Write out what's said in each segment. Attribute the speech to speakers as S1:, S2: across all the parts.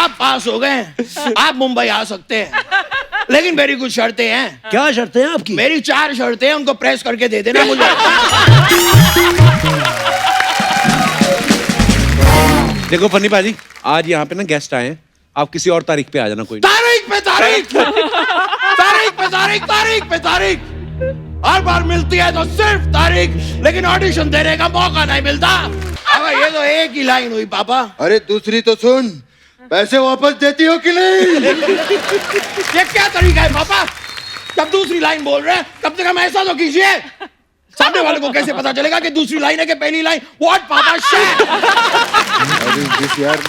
S1: आप पास हो गए, आप मुंबई आ सकते हैं, लेकिन मेरी कुछ शर्तें हैं।
S2: क्या शर्तें हैं आपकी?
S1: मेरी 4 शर्तें हैं, उनको प्रेस करके दे देना मुझे।
S3: देखो फनी पाजी, आज यहाँ पे ना गेस्ट आए हैं, आप किसी और तारीख पे आ जाना। कोई
S1: तारीख पे तारीख, तारीख पे तारीख, तारीख पे तारीख। हर बार मिलती है तो सिर्फ तारीख, लेकिन ऑडिशन देने का मौका नहीं मिलता। अब ये तो एक ही लाइन हुई पापा।
S4: अरे दूसरी तो सुन, पैसे वापस देती हो कि नहीं?
S1: ये क्या तरीका है पापा? जब दूसरी लाइन बोल रहे हैं कम से कम ऐसा तो कीजिए। सामने वाले को कैसे पता चलेगा कि दूसरी लाइन है कि पहली लाइन? व्हाट पापा शिट!
S4: यार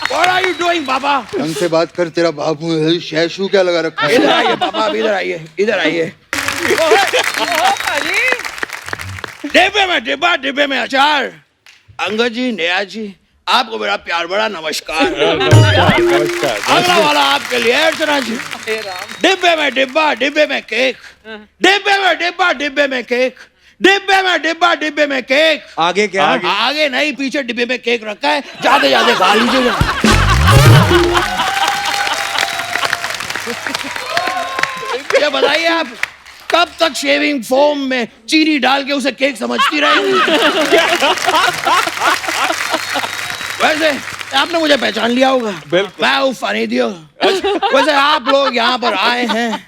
S1: What are you doing पापा?
S4: ढंग से बात कर, तेरा बाबू है, शैशू क्या लगा रखा है?
S1: इधर आइए पापा, अब इधर आइए, इधर आइए। डिब्बे में डिब्बा, डिब्बे में अचार। अंगद जी, नेहा जी, आपको मेरा प्यार बड़ा नमस्कार। अगला वाला आपके लिए अर्चना जी। डिब्बे में डिब्बा, डिब्बे में केक। डिब्बे में डिब्बा, डिब्बे में केक। डिब्बे में डिब्बा, डिब्बे में केक।
S3: आगे क्या?
S1: आगे नहीं, पीछे डिब्बे में केक रखा है, जाते जाते खा लीजिएगा। ये बताइए आप कब तक शेविंग फोम में चीनी डाल के उसे केक समझती रहेंगी? वैसे आपने मुझे पहचान लिया होगा, मैं हूँ फनी दियो। वैसे आप लोग यहाँ पर आए हैं,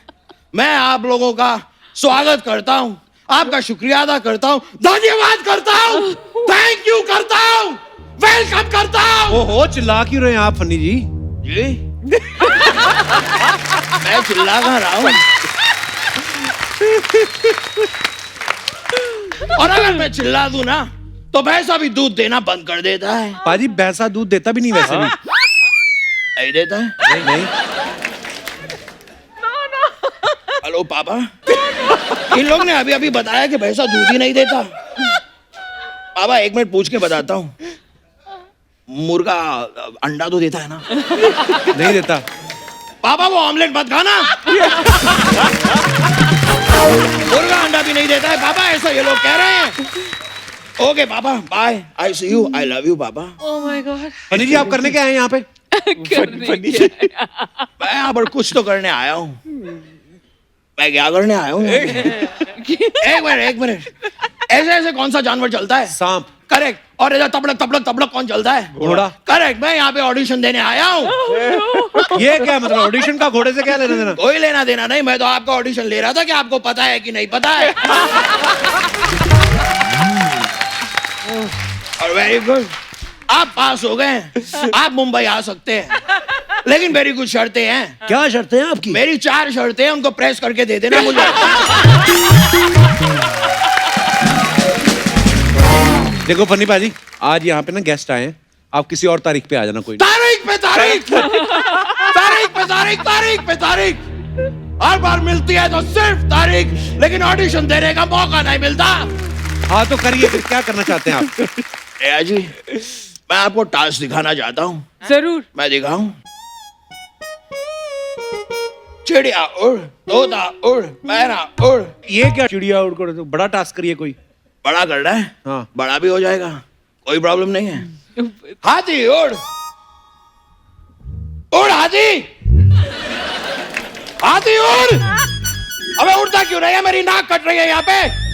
S1: मैं आप लोगों का स्वागत करता हूँ, आपका शुक्रिया अदा करता हूँ, धन्यवाद करता हूँ, थैंक यू करता हूँ, वेलकम करता हूँ।
S3: ओहो, चिल्ला क्यों रहे हैं आप फनी जी?
S1: जी मैं चिल्ला कहाँ रहा हूँ? और अगर मैं चिल्ला दूं ना तो भैंसा भी दूध देना बंद कर देता है।
S3: पाजी भैंसा दूध देता भी नहीं वैसे भी।
S1: नहीं देता है?
S3: नहीं।
S1: हेलो पापा, इन लोग ने अभी अभी बताया कि भैंसा दूध ही नहीं देता। पापा एक मिनट पूछ के बताता हूँ, मुर्गा अंडा तो देता है ना?
S3: नहीं देता।
S1: पापा वो ऑमलेट मत खाना। मुर्गा अंडा भी नहीं देता है पापा, ऐसा ये लोग कह रहे हैं। ओके पापा, bye, I see you, I love you पापा।
S5: Oh my God.
S3: फनी जी आप करने क्या आए यहाँ पे?
S1: मैं यहाँ पर कुछ तो करने आया हूँ। मैं क्या करने आया हूँ? एक मिनट, ऐसे ऐसे कौन सा जानवर चलता है?
S3: सांप।
S1: करेक्ट। और इधर तबड़क तबड़क तबड़क कौन चलता है?
S3: घोड़ा।
S1: करेक्ट। मैं यहाँ पे ऑडिशन देने आया हूँ।
S3: ये क्या मतलब, ऑडिशन का घोड़े से क्या लेना देना?
S1: कोई लेना देना नहीं, मैं तो आपका ऑडिशन ले रहा था कि आपको पता है कि नहीं पता है। और वेरी गुड, आप पास हो गए, आप मुंबई आ सकते हैं, लेकिन मेरी कुछ शर्तें हैं।
S2: क्या शर्तें हैं आपकी?
S1: मेरी 4 शर्तें हैं, उनको प्रेस करके दे देना मुझे।
S3: देखो फनी पाजी, आज यहाँ पे ना गेस्ट आए हैं, आप किसी और तारीख पे आ जाना। कोई
S1: तारीख पे तारीख, तारीख पे तारीख, तारीख पे तारीख। हर बार मिलती है तो सिर्फ तारीख, लेकिन ऑडिशन देने का मौका नहीं मिलता।
S3: हाँ तो करिए, फिर क्या करना चाहते हैं आप?
S1: नेहा जी, मैं आपको टास्क दिखाना चाहता हूँ।
S5: जरूर।
S1: मैं दिखाऊं? चिड़िया उड़, तोता उड़, मैना उड़।
S3: ये क्या चिड़िया उड़ कर? बड़ा टास्क करिए कोई।
S1: बड़ा करना है?
S3: हाँ।
S1: बड़ा भी हो जाएगा, कोई प्रॉब्लम नहीं है। हाथी उड़, उड़ हाथी, हाथी उड़। अबे उड़ता क्यों नहीं है? मेरी नाक कट रही है यहाँ पे।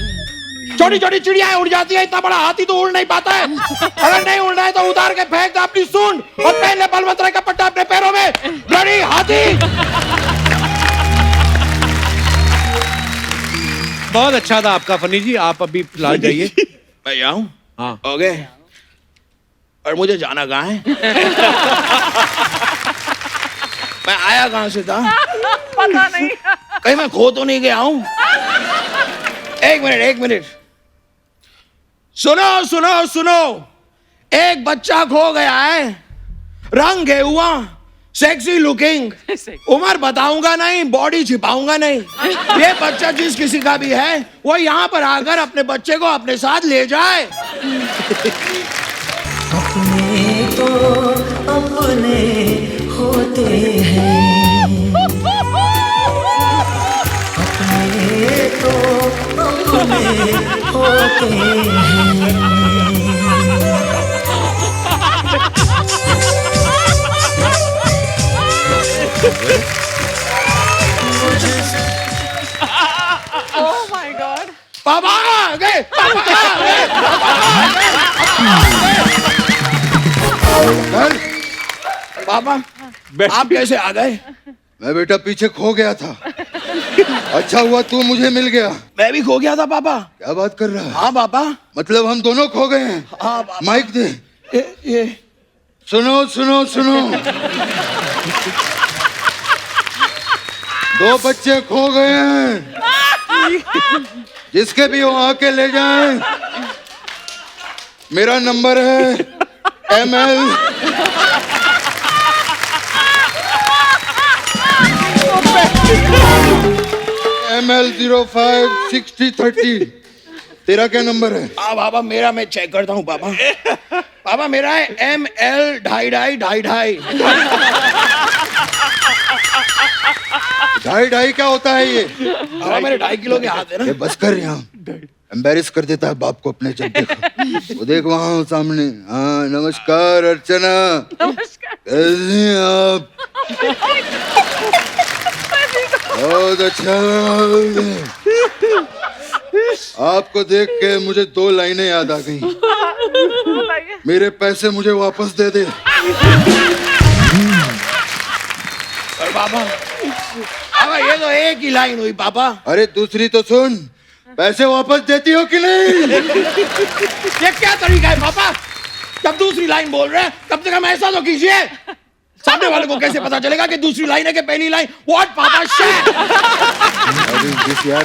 S1: छोटी छोटी चिड़ियाएं उड़ जाती है, इतना बड़ा हाथी तो उड़ नहीं पाता है। अगर नहीं उड़ना है तो उतार के फेंक दे अपनी सूंड और पहन ले बलवंतराय का पट्टा अपने पैरों में। ब्लडी हाथी।
S3: बहुत अच्छा था आपका फनी जी, आप अभी फिलहाल जाइए।
S1: मैं जाऊं?
S3: हाँ।
S1: ओके। और मुझे जाना कहाँ है? मैं आया कहाँ से था?
S5: पता नहीं।
S1: कहीं मैं खो तो नहीं गया हूं? एक मिनट। सुनो सुनो सुनो, एक बच्चा खो गया है, रंग है हुआ, सेक्सी लुकिंग, उम्र बताऊंगा नहीं, बॉडी छिपाऊंगा नहीं। ये बच्चा जिस किसी का भी है, वो यहाँ पर आकर अपने बच्चे को अपने साथ ले जाए।
S6: अपने तो अपने होते हैं, अपने तो अपने होते हैं।
S5: Oh my God.
S1: पापा आ गए, पापा आ गए,
S4: चल,
S1: पापा आप कैसे आ गए?
S4: मैं बेटा पीछे खो गया था। अच्छा हुआ तू मुझे मिल गया।
S1: मैं भी खो गया था पापा।
S4: क्या बात कर रहा है?
S1: हाँ पापा।
S4: मतलब हम दोनों खो गए हैं।
S1: हाँ पापा।
S4: माइक दे।
S1: ये
S4: सुनो सुनो सुनो, दो बच्चे खो गए हैं, जिसके भी हो आके ले जाएं। मेरा नंबर है ML ML056030। तेरा क्या नंबर है?
S1: हाँ पापा मेरा, मैं चेक करता हूँ पापा। पापा मेरा है ML 2.5
S4: ढाई क्या होता है ये?
S1: पापा मेरे 2.5 किलो के हाथ है ना।
S4: ये बस कर यहाँ, एम्बेरस कर देता है बाप को अपने जब देखो। वो देख वहाँ सामने। हाँ नमस्कार अर्चना,
S5: नमस्कार।
S4: कैसी हैं आप? बहुत अच्छा। आपको देख के मुझे दो लाइनें याद आ गई।
S5: बताइए।
S4: मेरे पैसे मुझे वापस दे दे।
S1: और पापा पापा ये तो एक ही लाइन हुई पापा।
S4: अरे दूसरी तो सुन, पैसे वापस देती हो कि नहीं?
S1: ये क्या तरीका है पापा? जब दूसरी लाइन बोल रहे हैं तब तक हम ऐसा तो कीजिए। सामने वाले को कैसे पता चलेगा कि दूसरी लाइन है कि पहली लाइन? What पापा shit?
S4: यार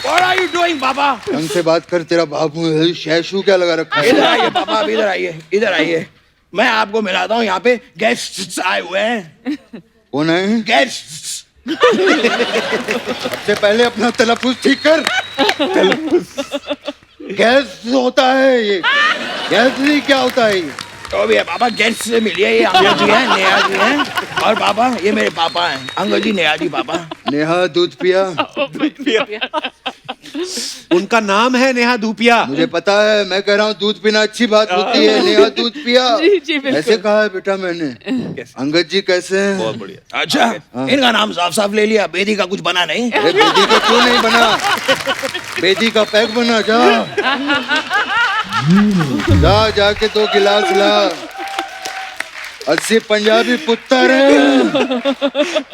S1: What are you doing पापा?
S4: ढंग से बात कर, तेरा बाबू शैशू क्या लगा रखा है?
S1: इधर आइए पापा, आप इधर आइए, इधर आइए। मैं आपको मिलाता हूँ, यहाँ पे गेस्ट्स आए हुए हैं।
S4: कौन है?
S1: गेस्ट्स।
S4: सबसे पहले अपना तलफ्फुज ठीक कर। गैस होता है ये, गैस नहीं क्या होता है ये?
S1: तो भी है पापा, गेस्ट से मिलिए। ये अंगद जी हैं, नेहा जी हैं, और पापा ये मेरे पापा हैं, अंगद जी, नेहा जी पापा।
S4: नेहा दूध पिया।
S3: उनका नाम है नेहा धूपिया।
S4: मुझे पता है, मैं कह रहा हूँ दूध पीना अच्छी बात होती है। नेहा दूध पिया
S5: जी, जी, बिल्कुल।
S4: ऐसे कहा है बेटा मैंने। अंगद जी कैसे हैं?
S3: बहुत बढ़िया।
S1: अच्छा इनका नाम साफ साफ ले लिया। बेदी का कुछ बना नहीं?
S4: अरे बेदी का क्यों नहीं बना? बेदी का पैक बना। जा जाके 2 गिलास ला। 80 पंजाबी पुत्तर है।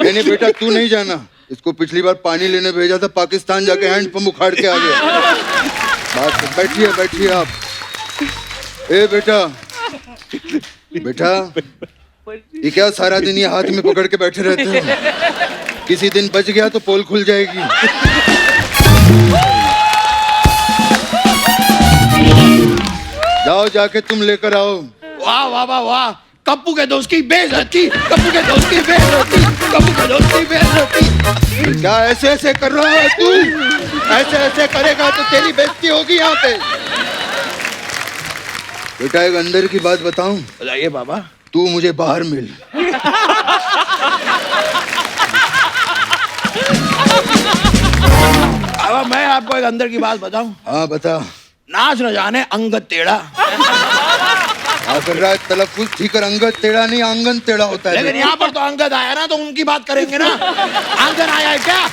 S4: नहीं बेटा तू नहीं जाना। इसको पिछली बार पानी लेने भेजा था, पाकिस्तान जाके हैंडपंप उखाड़ के आ गया। बात बैठिए बैठिए आप। ए बेटा, बेटा ये क्या सारा दिन ये हाथ में पकड़ के बैठे रहते हो? किसी दिन बच गया तो पोल खुल जाएगी। जाओ जाके तुम लेकर आओ।
S1: वाह वाह वाह वाह, कप्पू के दोस्त की बेइज्जती, कप्पू के दोस्त की बेइज्जती, कप्पू के दोस्त की बेइज्जती।
S4: क्या ऐसे ऐसे कर रहा है तू? ऐसे ऐसे करेगा तो तेरी बेइज्जती होगी यहाँ पे। बेटा एक अंदर की बात बताऊं?
S1: बताइए पापा।
S4: तू मुझे बाहर मिल।
S1: पापा मैं आपको एक अंदर की बात बताऊं?
S4: हाँ बता।
S1: नाच न जाने अंगद टेढ़ा।
S4: क्या कर रहा है? तलफ्फुज ठीक कर। अंगद टेढ़ा नहीं, आंगन टेढ़ा होता है।
S1: लेकिन यहाँ पर तो अंगद आया ना, तो उनकी बात करेंगे ना। आंगन आया है क्या?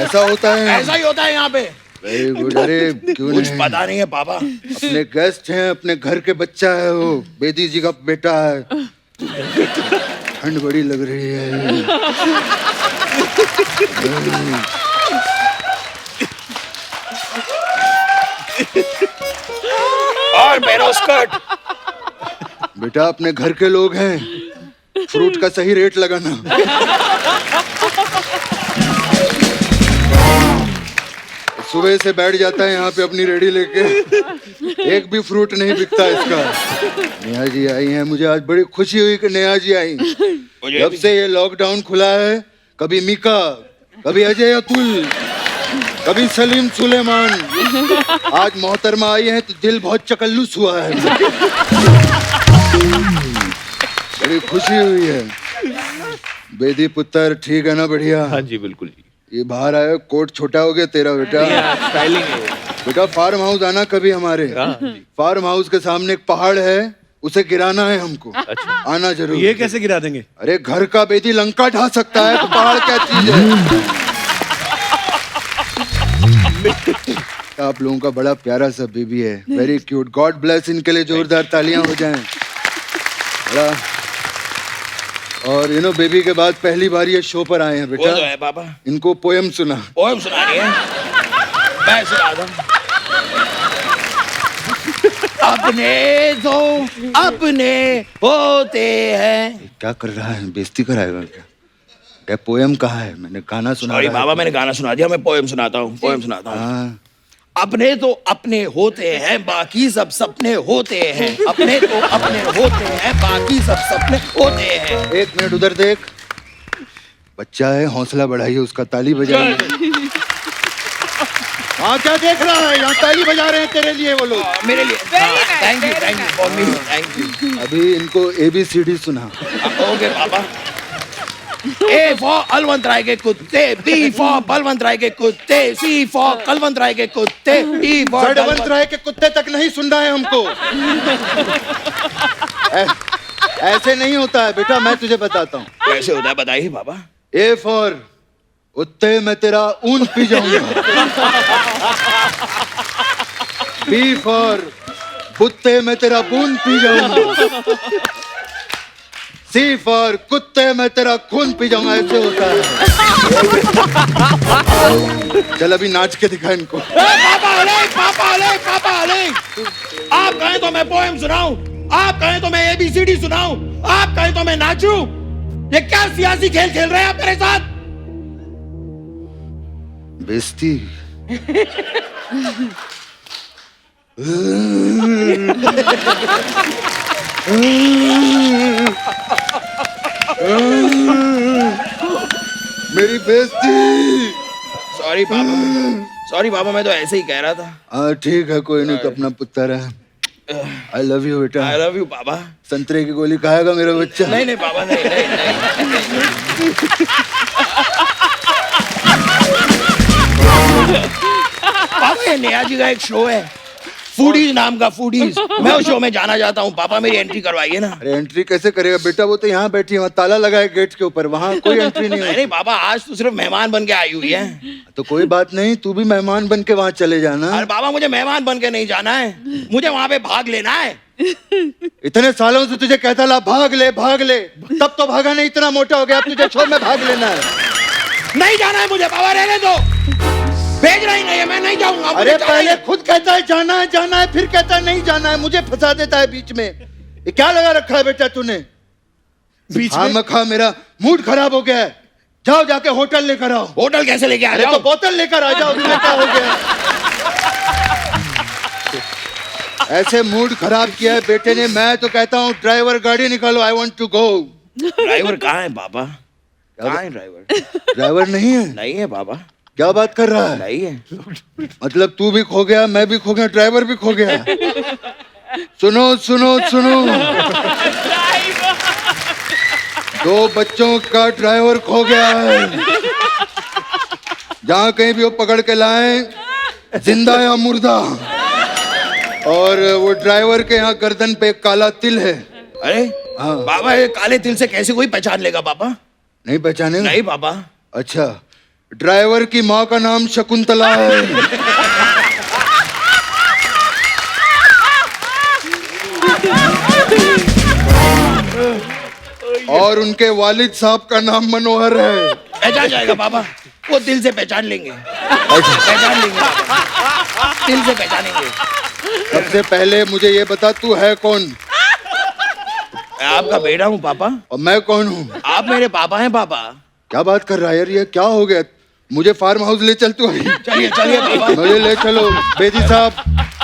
S4: ऐसा होता है।
S1: ऐसा ही होता है यहाँ पे।
S4: Very good. अरे क्यों
S1: कुछ
S4: नहीं?
S1: पता नहीं है पापा।
S4: अपने गेस्ट हैं, अपने घर के बच्चा है वो, बेदी जी का बेटा है। ठंड बड़ी लग रही है।
S1: और पेरोस्कट।
S4: बेटा अपने घर के लोग हैं, फ्रूट का सही रेट लगाना। सुबह से बैठ जाता है यहाँ पे अपनी रेडी लेके, एक भी फ्रूट नहीं बिकता इसका। नेहा जी आई हैं, मुझे आज बड़ी खुशी हुई कि नेहा जी आई। जब से ये लॉकडाउन खुला है, कभी मीका, कभी अजय अतुल, कभी सलीम सुलेमान, आज मोहतरमा आई है तो दिल बहुत चकल्लुस हुआ है। बड़ी खुशी हुई है। बेदी पुत्र ठीक है ना? बढ़िया।
S3: हाँ जी बिल्कुल जी।
S4: ये बाहर आया, कोट छोटा हो गया तेरा बेटा।
S3: स्टाइलिंग है।
S4: बेटा फार्म हाउस आना कभी हमारे। फार्म हाउस के सामने एक पहाड़ है, उसे गिराना है हमको।
S3: अच्छा।
S4: आना जरूर।
S3: ये कैसे गिरा देंगे?
S4: अरे घर का बेदी लंका ढा सकता है तो पहाड़ क्या चीज है। आप लोगों का बड़ा प्यारा सा बेबी है, वेरी क्यूट। गॉड ब्लेस इनके लिए जोरदार तालियां हो जाएं। बड़ा। और बेबी के बाद पहली बार ये शो पर आए हैं
S1: वो
S4: बेटा।
S1: तो है पापा।
S4: इनको पोयम सुना।
S1: पोएम सुनानी है, मैं सुना दूं। अपने तो अपने होते हैं।
S4: क्या कर रहा है, बेइज्जती कराएगा क्या? क्या पोयम कहा है? मैंने गाना सुना
S1: सॉरी
S4: रहा है।
S1: बाबा, मैंने गाना सुना दिया, मैं पोएम सुनाता हूँ, पोएम सुनाता हूँ।
S4: हाँ।
S1: अपने तो अपने होते हैं, बाकी सब सपने होते हैं। अपने तो अपने होते हैं, बाकी सब सपने होते हैं।
S4: एक मिनट उधर देख, बच्चा है, हौसला बढ़ाइए उसका, ताली बजाइए। हाँ क्या देख रहा है, यहाँ ताली बजा रहे हैं तेरे लिए वो लोग।
S1: मेरे लिए
S5: Very nice,
S1: thank you
S5: very
S1: thank you
S5: nice.
S1: For me, thank you.
S4: अभी इनको ABCD सुना।
S1: ओके पापा। A फॉर अलवंत राय के कुत्ते, B फॉर बलवंत राय के कुत्ते, C फॉर कलवंत राय के कुत्ते, E फॉर
S4: जड़वंत राय के कुत्ते तक नहीं सुनना है हमको। ऐसे नहीं होता है बेटा, मैं तुझे बताता हूँ।
S1: कैसे होता है बताइए पापा।
S4: A फॉर उत्ते मैं तेरा ऊन पी जाऊंगा। B फॉर कुत्ते मैं तेरा खून पी जाऊंगा। C फॉर कुत्ते मैं तेरा खून पी जाऊंगा। ऐसे होता है। चल अभी नाच के दिखा इनको।
S1: पापा अले, पापा अले, पापा अले। आप कहें तो मैं पोएम सुनाऊं, आप कहें तो मैं ABCD सुनाऊं, आप कहें तो मैं नाचूं। ये क्या सियासी खेल खेल रहे हैं आप मेरे साथ?
S4: बेइज्जती। मेरी बेइज्जती।
S1: सॉरी पापा, सॉरी पापा, मैं तो ऐसे ही कह रहा था।
S4: हाँ ठीक है, कोई नहीं, तो अपना पुत्र है। आई लव यू बेटा।
S1: आई लव यू पापा।
S4: संतरे की गोली खाएगा मेरा बच्चा?
S1: नहीं नहीं पापा, नहीं नहीं पापा ये नया जी का एक शो है, फूडीज नाम का, फूडीज। मैं उस शो में जाना चाहता हूँ पापा, मेरी एंट्री करवाइए ना।
S4: अरे एंट्री कैसे करेगा बेटा, वो तो यहाँ बैठी है, वहाँ ताला लगा है गेट के ऊपर, वहाँ कोई एंट्री नहीं
S1: नहीं
S4: है।
S1: नहीं पापा, आज तो सिर्फ मेहमान बन के आई हुई है।
S4: तो कोई बात नहीं, तू भी मेहमान बन के वहाँ चले जाना।
S1: अरे पापा मुझे मेहमान बन के नहीं जाना है, मुझे वहाँ पे भाग लेना है।
S4: इतने सालों से तुझे कहता ला भाग ले भाग ले, तब तो भागा नहीं, इतना मोटा हो गया, अब तुझे शो में भाग लेना है।
S1: नहीं जाना है मुझे पापा, रहने दो। भेज रही नहीं है, मैं नहीं जाऊंगा।
S4: अरे पहले खुद कहता है जाना है, फिर कहता है नहीं जाना है, मुझे फंसा देता है बीच में। ये क्या लगा रखा है बेटा तूने?
S1: बीच
S4: हाँ
S1: में
S4: मखा, मेरा मूड खराब हो गया है। जाओ जाके होटल लेकर आओ।
S1: होटल कैसे लेके आ
S4: अरे
S1: जाओ?
S4: तो बोतल लेकर आ जाओ, तुम्हें क्या हो गया? ऐसे मूड खराब किया है बेटे ने। मैं तो कहता हूँ ड्राइवर गाड़ी निकालो, I want to go.
S1: Driver कहाँ है पापा? कहाँ है ड्राइवर?
S4: ड्राइवर नहीं है?
S1: नहीं है पापा।
S4: क्या बात कर रहा है?
S1: नहीं है।
S4: मतलब तू भी खो गया, मैं भी खो गया, ड्राइवर भी खो गया। सुनो सुनो सुनो, दो बच्चों का ड्राइवर खो गया है। जहाँ कहीं भी वो पकड़ के लाए, जिंदा या मुर्दा। और वो ड्राइवर के यहाँ गर्दन पे एक काला तिल है।
S1: अरे
S4: हाँ।
S1: पापा, ये काले तिल से कैसे कोई पहचान लेगा पापा?
S4: नहीं पहचानेगा?
S1: नहीं पापा।
S4: अच्छा, ड्राइवर की माँ का नाम शकुंतला है। और उनके वालिद साहब का नाम मनोहर है।
S1: पहचान जाएगा पापा, वो दिल से पहचान लेंगे। पहचान लेंगे पापा, दिल से पहचानेंगे।
S4: सबसे पहले मुझे ये बता, तू है कौन?
S1: मैं आपका बेटा हूँ पापा।
S4: और मैं कौन हूँ?
S1: आप मेरे पापा हैं पापा।
S4: क्या बात कर रहा है यार, ये क्या हो गया? मुझे फार्म हाउस ले चल तू।
S1: चलिए चलिए पापा।
S4: मुझे ले चलो बेदी साहब,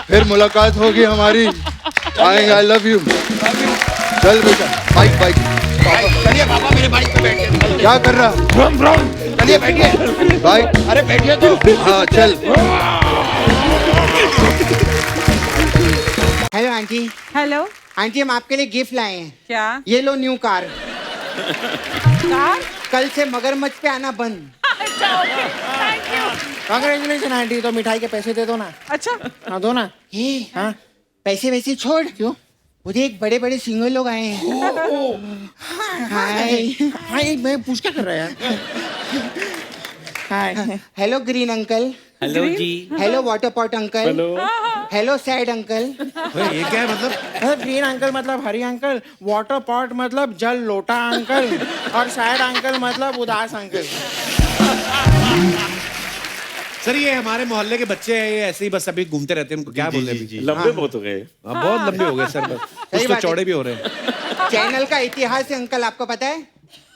S4: फिर मुलाकात होगी हमारी। आएंगे। आई लव यू। चल बेटा, बाइक बाइक।
S1: चलिए पापा, मेरे बाइक पे बैठिए।
S4: क्या कर रहा?
S1: From from. चलिए बैठिए।
S4: बाइक।
S1: अरे बैठिए तो।
S4: हाँ चल।
S2: Hello aunty.
S5: हेलो,
S2: आंटी हम आपके लिए गिफ्ट लाए हैं।
S5: क्या
S2: ये लो न्यू कार।
S5: कार?
S2: कल से मगरमच्छ पे आना बंद।
S5: अच्छा okay, thank you.
S2: Congratulation aunty. तो मिठाई के पैसे दे दो ना।
S5: अच्छा
S2: हाँ दो ना। ये हाँ पैसे वैसे छोड़, क्यों मुझे एक बड़े बड़े सिंगर लोग आए हैं। हाय
S7: हाय, मैं पूछ क्या कर रहा है यार? Hi,
S2: hello green uncle.
S3: Hello जी।
S2: Hello water pot uncle. Hello sad uncle.
S3: ये क्या है मतलब?
S7: ग्रीन अंकल मतलब हरी अंकल, वाटर पॉट मतलब जल लोटा अंकल, और सैड अंकल मतलब उदास अंकल।
S3: सर ये हमारे मोहल्ले के बच्चे हैं, ये ऐसे ही बस अभी घूमते रहते हैं, उनको क्या बोले अभी?
S8: लंबे बहुत हो गए।
S3: बहुत लंबे हो गए सर, बस कुछ तो
S2: बात है।
S3: चौड़े भी हो रहे हैं।
S2: चैनल का इतिहास है अंकल, आपको पता है?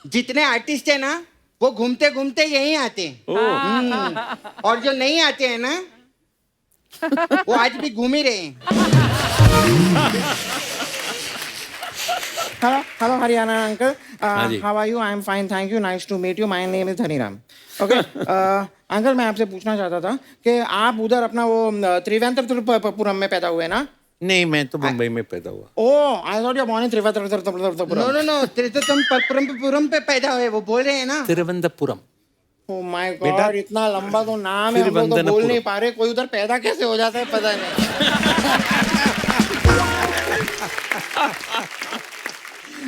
S2: जितने आर्टिस्ट है ना वो घूमते घूमते यहीं आते हैं। और जो नहीं आते हैं ना वो आज भी घूम ही रहे हैं।
S7: Hello Haryana uncle,
S8: ji.
S7: How are you? I am fine, thank you, nice to meet you, my name is Dhaniram. Okay uncle, मैं आपसे पूछना चाहता था कि आप उधर अपना वो त्रिवेंद्रपुरम में पैदा हुए ना?
S8: नहीं, मैं तो मुंबई में पैदा हुआ।
S7: Oh, I thought you born in
S2: no
S7: Thiruvananthapuram.
S2: No no, Thiruvananthapuram पे पैदा हुए, वो बोल रहे हैं ना।
S8: तिरुवनंतपुरम।
S7: ओह माय गॉड, इतना लंबा तो नाम है, हम लोग तो बोल नहीं पा रहे। कोई उधर पैदा कैसे हो जाता है पता नहीं।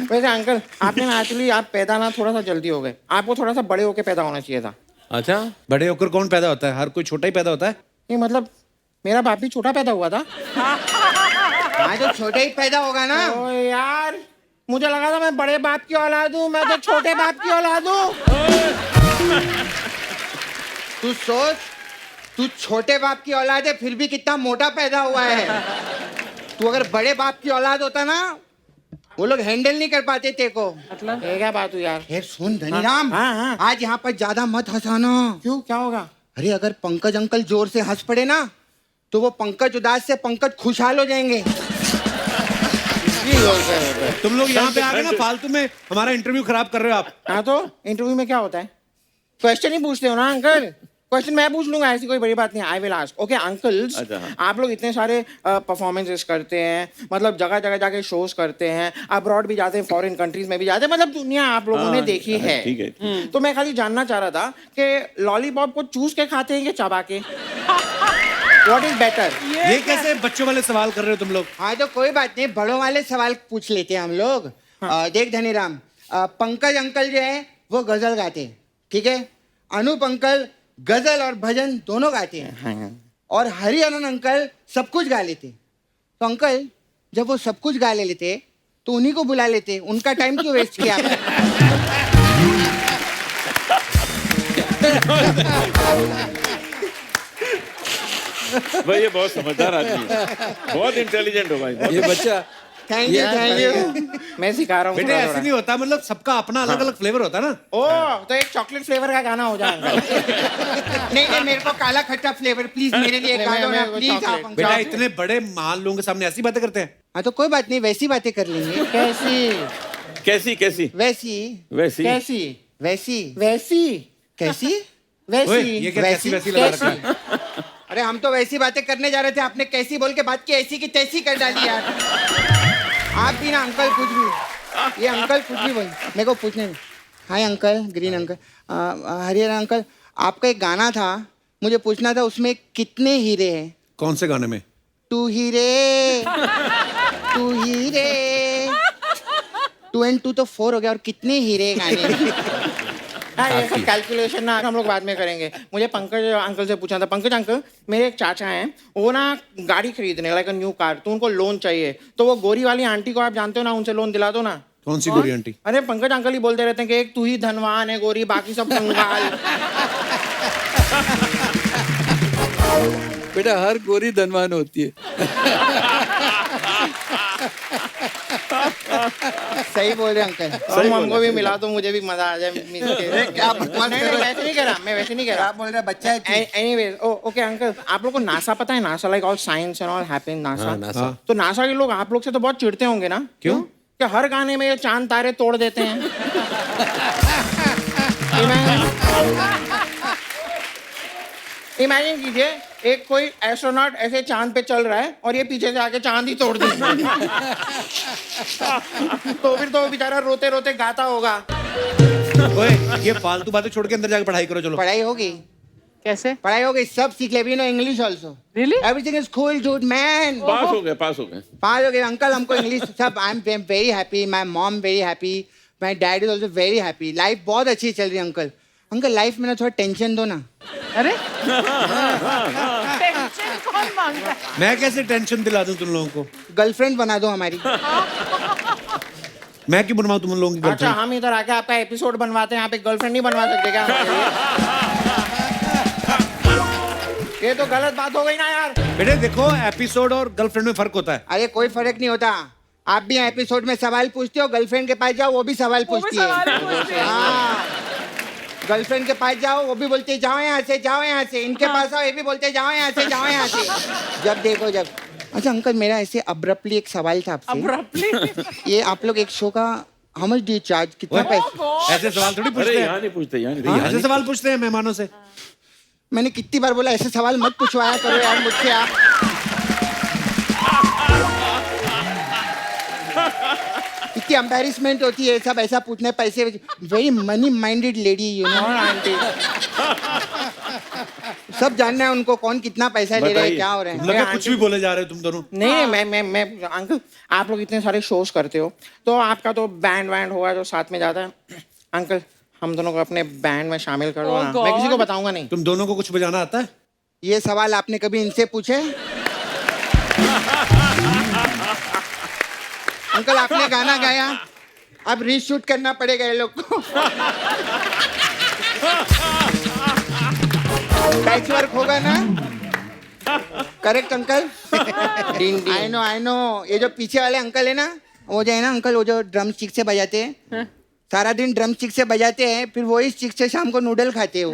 S7: वैसे अंकल, आपने ना एक्चुअली आप पैदा ना थोड़ा सा जल्दी हो गए, आपको थोड़ा सा बड़े होके पैदा होना चाहिए था।
S8: अच्छा,
S3: बड़े होकर कौन पैदा होता है? हर कोई छोटा ही पैदा होता है।
S7: नहीं मतलब मेरा बाप भी छोटा पैदा हुआ था।
S2: हाँ तो छोटे ही पैदा होगा ना।
S7: ओ यार, मुझे लगा था मैं बड़े बाप की औलाद हूँ, मैं तो छोटे बाप की औलाद हूँ।
S2: तू सोच, तू छोटे बाप की औलाद है फिर भी कितना मोटा पैदा हुआ है। तू अगर बड़े बाप की औलाद होता ना वो लोग हैंडल नहीं कर पाते तेरे को।
S7: मतलब ये क्या बात हुई यार?
S2: यार सुन धनीराम,
S7: हाँ।
S2: आज यहाँ पर ज्यादा मत हंसाना।
S7: क्यों, क्या होगा?
S2: अरे अगर पंकज अंकल जोर से हंस पड़े ना तो वो पंकज उदास से पंकज खुशहाल हो जाएंगे।
S3: तुम लोग यहाँ पे आ गए ना फालतू में हमारा इंटरव्यू खराब कर रहे हो आप।
S7: हाँ तो इंटरव्यू में क्या होता है? क्वेश्चन ही पूछते हो ना अंकल? क्वेश्चन मैं पूछ लूंगा, ऐसी कोई बड़ी बात नहीं। I will ask. Okay uncles, आप लोग इतने सारे परफॉर्मेंसेस करते हैं, मतलब जगह जगह जाके शोज करते हैं, अब्रॉड भी जाते हैं, फॉरेन कंट्रीज में भी जाते हैं, मतलब दुनिया आप लोगों ने देखी है।
S8: ठीक है।
S7: तो मैं खाली जानना चाह रहा था कि लॉलीपॉप को चूस के खाते हैं कि चबा के? What is better?
S3: ये कैसे बच्चों वाले सवाल कर रहे हो तुम लोग?
S2: हाँ तो कोई बात नहीं, बड़ों वाले सवाल पूछ लेते हैं हम लोग। देख धनीराम, पंकज अंकल जो है वो गजल गाते हैं, ठीक है? अनूप अंकल गजल और भजन दोनों गाते हैं, और हरिहरन अंकल सब कुछ गा लेते। तो अंकल जब वो सब कुछ गा लेते तो उन्हीं को बुला लेते, उनका टाइम क्यों वेस्ट किया आपने?
S8: भाई ये बहुत समझदार आदमी है, बहुत इंटेलिजेंट हो भाई।
S3: ये बच्चा
S2: थैंक यू।
S7: मैं सिखा रहा हूँ।
S3: बेटे ऐसे नहीं होता, मतलब सबका अपना अलग अलग फ्लेवर होता है ना।
S7: ओह, तो एक चॉकलेट फ्लेवर का गाना हो जाएगा।
S2: नहीं नहीं, मेरे को काला खट्टा फ्लेवर प्लीज मेरे लिए गा दो ना प्लीज आप अंकल।
S3: बेटा इतने बड़े महान लोगों के सामने ऐसी बातें करते हैं।
S2: हाँ तो कोई बात नहीं, वैसी बातें कर लेंगे।
S7: कैसी?
S8: कैसी कैसी
S2: वैसी
S8: वैसी
S7: कैसी?
S2: वैसी
S7: वैसी?
S2: कैसी
S3: ओए,
S7: वैसी?
S3: ये क्या कैसी वैसी लगा रखा है?
S2: अरे हम तो वैसी बातें करने जा रहे थे, आपने कैसी बोल के बात की ऐसी की तैसी कर डाली यार। आप भी ना अंकल कुछ भी, ये अंकल कुछ भी बोल, मेरे को पूछने में। Hi uncle, green uncle, Harihar uncle, आपका एक गाना था, मुझे पूछना था उसमें कितने हीरे हैं?
S3: कौन से गाने में?
S2: टू हीरे, टू हीरे, 2 and 2 तो 4 हो गया, और कितने हीरे गाने?
S7: हाँ, ये सब कैलकुलेशन ना हम लोग बाद में करेंगे। मुझे पंकज अंकल से पूछना था। पंकज अंकल, मेरे एक चाचा हैं, वो ना गाड़ी खरीदने, लाइक अ न्यू कार, तो उनको लोन चाहिए। तो वो गोरी वाली आंटी को आप जानते हो ना, उनसे लोन दिला दो ना।
S3: कौन सी गोरी आंटी?
S7: अरे पंकज अंकल ही बोलते रहते हैं कि एक तू ही धनवान है गोरी, बाकी सब कंगाल।
S9: बेटा हर गोरी धनवान होती है।
S2: सही बोल रहे अंकल।
S7: हमको भी मिला तो मुझे भी मजा आ जाए।
S2: क्या बकवास कर रहे हो?
S7: वैसे नहीं कह रहा, मैं वैसे नहीं कह रहा।
S2: आप बोल रहे बच्चा है।
S7: एनीवेज, ओके अंकल, आप लोग को नासा पता है? NASA like all science and all happen NASA.
S9: NASA.
S7: तो नासा के लोग आप लोग से तो बहुत चिढ़ते होंगे ना?
S3: क्यों?
S7: कि हर गाने में ये चांद तारे तोड़ देते हैं। इमेजिन कीजिए, एक कोई एस्ट्रोनॉट ऐसे चांद पे चल रहा है और ये पीछे से आके चांद ही तोड़ देगा। तो फिर तो वो बेचारा रोते रोते गाता होगा।
S3: ओए ये फालतू बातें छोड़ के अंदर जाके पढ़ाई करो चलो।
S2: पढ़ाई होगी?
S5: कैसे?
S2: पढ़ाई हो गई, सब सीख ले, we know English also,
S5: Really?
S2: Everything is cool dude man.
S8: Pass हो गए, पास हो गए।
S2: पास हो गए अंकल, हमको इंग्लिश सब, I am very happy, my mom very happy, my dad is also very happy, life बहुत अच्छी चल रही है अंकल। अंकल लाइफ में ना थोड़ा टेंशन दो ना।
S5: अरे टेंशन कौन मांगता है?
S3: मैं कैसे टेंशन दिला दूं तुम लोगों को?
S2: गर्लफ्रेंड बना दो हमारी।
S3: मैं क्यों बनवाऊं तुम लोगों की
S7: अच्छा,
S3: गर्लफ्रेंड?
S7: हम इधर आके आपका एपिसोड बनवाते हैं, आप एक गर्लफ्रेंड नहीं बनवा सकते क्या हमारे लिए? ये तो गलत बात हो गई ना यार।
S3: बेटे देखो, एपिसोड और गर्लफ्रेंड में फर्क होता है।
S2: अरे कोई फर्क नहीं होता, आप भी एपिसोड में सवाल पूछते हो, गर्लफ्रेंड के पास जाओ वो भी सवाल पूछती है। हाँ, गर्लफ्रेंड के पास जाओ वो भी बोलते जाओ यहाँ से, जाओ यहाँ से, इनके पास आओ ये भी बोलते जाओ यहाँ से, जाओ यहाँ से। जब देखो जब। अच्छा अंकल, मेरा ऐसे अब्रप्टली एक सवाल था आपसे।
S5: Abruptly?
S2: ये आप लोग एक शो का how much do you charge, कितना पैसे?
S3: ऐसे सवाल थोड़ी
S8: अरे
S3: पूछते
S8: यहाँ
S3: हैं।
S8: नहीं पूछते, यहाँ नहीं।
S3: ऐसे सवाल पूछते हैं मेहमानों से।
S2: मैंने कितनी बार बोला ऐसे सवाल मत पूछवाया करो यार मुझसे आप। इतनी एम्बैरेसमेंट होती है सब ऐसा पूछने पैसे। Very money minded lady you know aunty. सब जानना है उनको कौन कितना पैसा ले रहा है,
S8: बताइए।
S2: क्या हो रहा है।
S3: लगा कुछ भी बोले जा रहे हो तुम दोनों।
S7: नहीं, मैं अंकल, आप लोग इतने सारे शोज करते हो, तो आपका तो बैंड वैंड होगा जो साथ में जाता है। अंकल, हम दोनों को अपने बैंड में शामिल करो
S5: Oh
S7: ना।
S5: God.
S7: मैं किसी को बताऊंगा नहीं।
S3: तुम दोनों को कुछ बजाना आता है?
S2: ये सवाल आपने कभी इनसे पूछे? अंकल आपने गाना गाया, अब रीशूट करना पड़ेगा ये लोग को। पैच वर्क होगा ना? Correct uncle? I know. ये जो पीछे वाले अंकल है ना, वो जो है ना अंकल, वो जो ड्रम स्टिक से बजाते हैं, सारा दिन ड्रम स्टिक से बजाते हैं, फिर वही स्टिक से शाम को नूडल खाते हैं वो।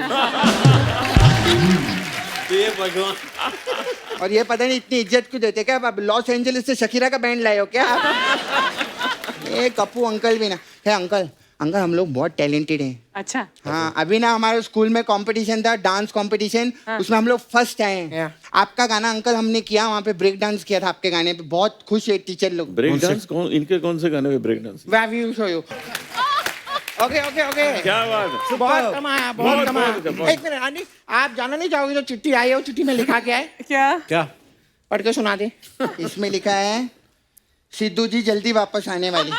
S2: और ये पता नहीं इतनी इज्जत क्यों देते, क्या आप लॉस एंजलिस से शकीरा का बैंड लाए हो क्या? ये कप्पू अंकल भी ना है। अंकल हम लोग बहुत टैलेंटेड हैं।
S5: अच्छा,
S2: हाँ, अभी ना हमारे स्कूल में कंपटीशन था, डांस कंपटीशन, उसमें हम लोग फर्स्ट आए हैं।
S7: Yeah.
S2: आपका गाना अंकल हमने किया, वहाँ पे ब्रेक डांस किया था आपके गाने पे, बहुत खुश है टीचर लोग।
S8: ब्रेक डांस कौन, इनके कौन से गाने में break dance?
S7: Where will you show you? Okay.
S8: क्या बात है?
S7: बहुत कमाया, बहुत
S8: बहुत
S7: कमाया।
S8: बहुत।
S7: एक मिनट आंटी, आप जाना नहीं चाहोगे जो चिट्ठी आई है वो चिट्ठी में लिखा क्या है?
S5: क्या?
S3: क्या?
S7: पढ़ के सुना दे।
S2: इसमें लिखा है सिद्धू जी जल्दी वापस आने वाली।